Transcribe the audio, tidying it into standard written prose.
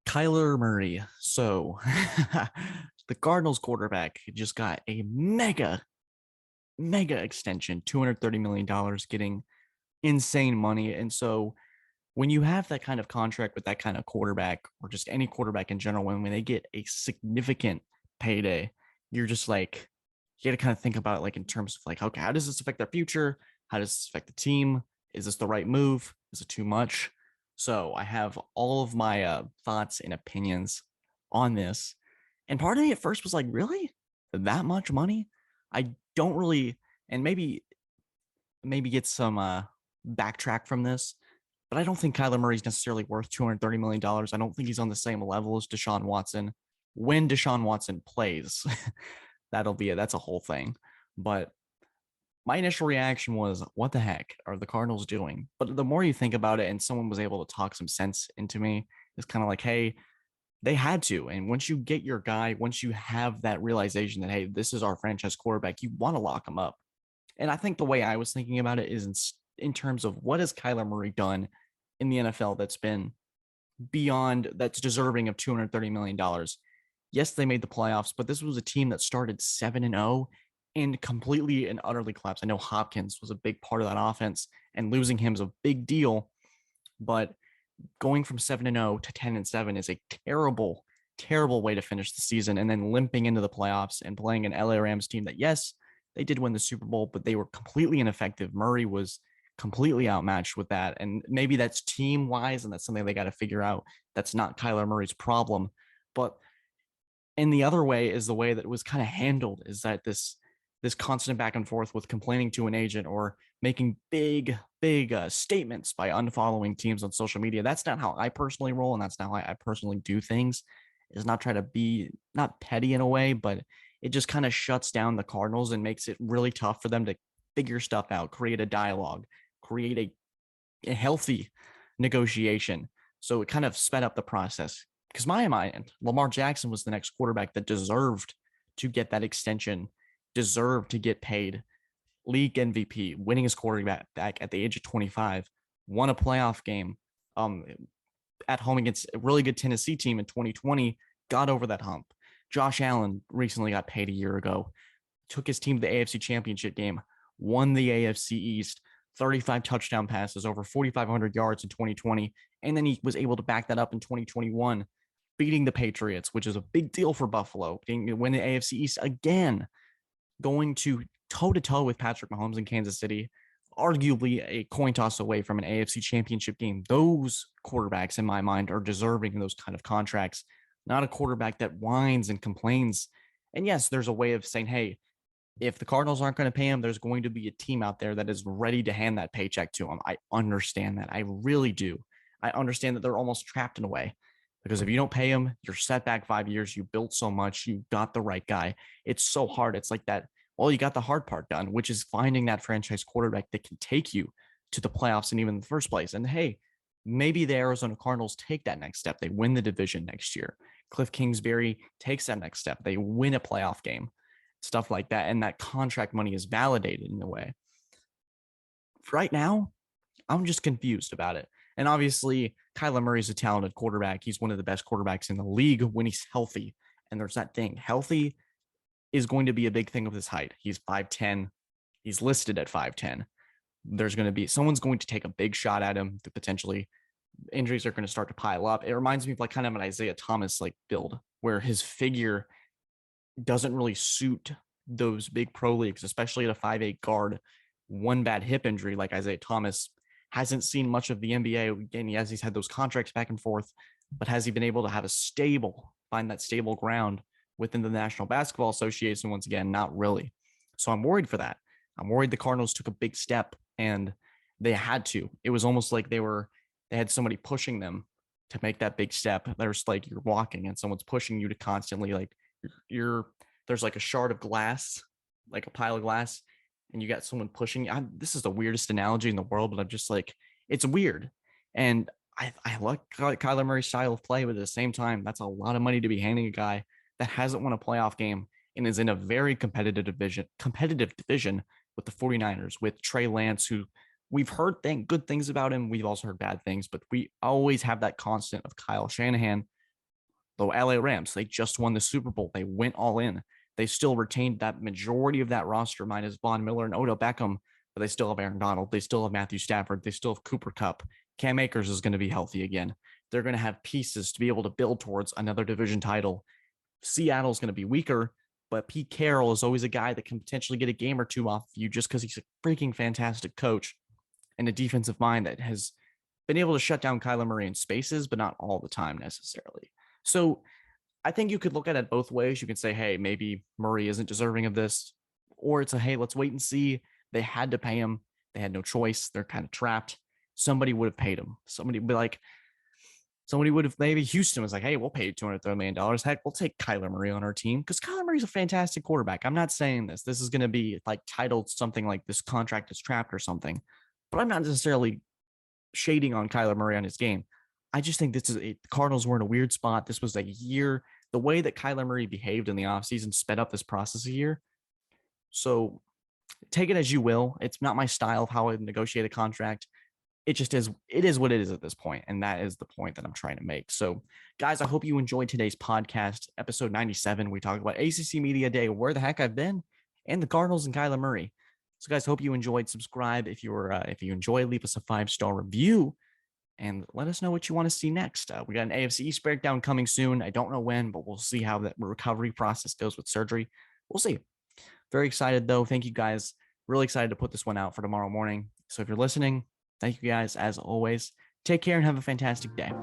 Kyler Murray. So the Cardinals quarterback just got a mega extension, $230 million, getting insane money. And so when you have that kind of contract with that kind of quarterback, or just any quarterback in general, when they get a significant payday, you're just like, you got to kind of think about it like in terms of like, okay, how does this affect their future? How does this affect the team? Is this the right move? Is it too much? So I have all of my thoughts and opinions on this. And part of me at first was like, really? That much money? I don't really, and maybe get some backtrack from this, but I don't think Kyler Murray's necessarily worth $230 million. I don't think he's on the same level as Deshaun Watson. When Deshaun Watson plays, that's a whole thing. But my initial reaction was, what the heck are the Cardinals doing? But the more you think about it, and someone was able to talk some sense into me, it's kind of like, hey, they had to. And once you get your guy, once you have that realization that, hey, this is our franchise quarterback, you want to lock him up. And I think the way I was thinking about it is in terms of what has Kyler Murray done in the NFL that's deserving of $230 million. Yes, they made the playoffs, but this was a team that started 7-0 and completely and utterly collapsed. I know Hopkins was a big part of that offense, and losing him is a big deal, but going from 7-0 to 10-7 is a terrible way to finish the season, and then limping into the playoffs and playing an LA Rams team that, yes, they did win the Super Bowl, but they were completely ineffective. Murray was completely outmatched with that. And maybe that's team wise, and that's something they got to figure out. That's not Kyler Murray's problem. But in the other way is the way that it was kind of handled, is that this constant back and forth with complaining to an agent or making big statements by unfollowing teams on social media. That's not how I personally roll, and that's not how I personally do things. Is not try to be not petty in a way, but it just kind of shuts down the Cardinals and makes it really tough for them to figure stuff out, create a dialogue, create a healthy negotiation. So it kind of sped up the process. Because my mind, Lamar Jackson was the next quarterback that deserved to get that extension, deserved to get paid. League MVP, winning his quarterback back at the age of 25, won a playoff game at home against a really good Tennessee team in 2020, got over that hump. Josh Allen recently got paid a year ago, took his team to the AFC Championship game, won the AFC East, 35 touchdown passes, over 4,500 yards in 2020. And then he was able to back that up in 2021, beating the Patriots, which is a big deal for Buffalo, win the AFC East again, going to toe-to-toe with Patrick Mahomes in Kansas City, arguably a coin toss away from an AFC Championship game. Those quarterbacks, in my mind, are deserving of those kind of contracts, not a quarterback that whines and complains. And yes, there's a way of saying, hey, if the Cardinals aren't going to pay him, there's going to be a team out there that is ready to hand that paycheck to him. I understand that. I really do. I understand that they're almost trapped in a way, because if you don't pay him, you're set back 5 years. You built so much. You got the right guy. It's so hard. It's like that. Well, you got the hard part done, which is finding that franchise quarterback that can take you to the playoffs and even in the first place. And hey, maybe the Arizona Cardinals take that next step. They win the division next year. Cliff Kingsbury takes that next step. They win a playoff game, stuff like that. And that contract money is validated in a way. Right now, I'm just confused about it. And obviously, Kyler Murray's a talented quarterback. He's one of the best quarterbacks in the league when he's healthy. And there's that thing. Healthy is going to be a big thing of his height. He's 5'10". He's listed at 5'10". Someone's going to take a big shot at him to potentially injuries are going to start to pile up. It reminds me of like kind of an Isaiah Thomas like build, where his figure doesn't really suit those big pro leagues, especially at a 5'8" guard. One bad hip injury like Isaiah Thomas hasn't seen much of the NBA. Again, yes, he's had those contracts back and forth, but has he been able to find that stable ground within the National Basketball Association? Once again, not really. So I'm worried for that. I'm worried the Cardinals took a big step, and they had to. It was almost like they had somebody pushing them to make that big step. There's like you're walking and someone's pushing you to constantly like there's like a shard of glass, like a pile of glass, and you got someone pushing you. This is the weirdest analogy in the world, but I'm just like, it's weird. And I like Kyler Murray's style of play, but at the same time, that's a lot of money to be handing a guy that hasn't won a playoff game and is in a very competitive division with the 49ers, with Trey Lance, who we've heard good things about him. We've also heard bad things, but we always have that constant of Kyle Shanahan, The LA Rams, they just won the Super Bowl. They went all in. They still retained that majority of that roster minus Von Miller and Odell Beckham, but they still have Aaron Donald. They still have Matthew Stafford. They still have Cooper Kupp. Cam Akers is going to be healthy again. They're going to have pieces to be able to build towards another division title. Seattle's going to be weaker, but Pete Carroll is always a guy that can potentially get a game or two off of you just because he's a freaking fantastic coach and a defensive mind that has been able to shut down Kyler Murray in spaces, but not all the time necessarily. So I think you could look at it both ways. You can say, hey, maybe Murray isn't deserving of this, or it's a, hey, let's wait and see. They had to pay him. They had no choice. They're kind of trapped. Somebody would have paid him. Somebody would have, maybe Houston was like, hey, we'll pay you $230 million. Heck, we'll take Kyler Murray on our team because Kyler Murray's a fantastic quarterback. I'm not saying this. This is going to be like titled something like this contract is trapped or something, but I'm not necessarily shading on Kyler Murray on his game. I just think the Cardinals were in a weird spot. This was a year, the way that Kyler Murray behaved in the offseason sped up this process a year. So take it as you will. It's not my style of how I negotiate a contract. It just is, it is what it is at this point. And that is the point that I'm trying to make. So guys, I hope you enjoyed today's podcast, episode 97. We talked about ACC Media Day, where the heck I've been, and the Cardinals and Kyler Murray. So guys, hope you enjoyed. Subscribe if you enjoy, leave us a 5-star review and let us know what you want to see next. We got an AFC East breakdown coming soon. I don't know when, but we'll see how that recovery process goes with surgery. We'll see. Very excited though. Thank you guys. Really excited to put this one out for tomorrow morning. So if you're listening, thank you guys as always. Take care and have a fantastic day.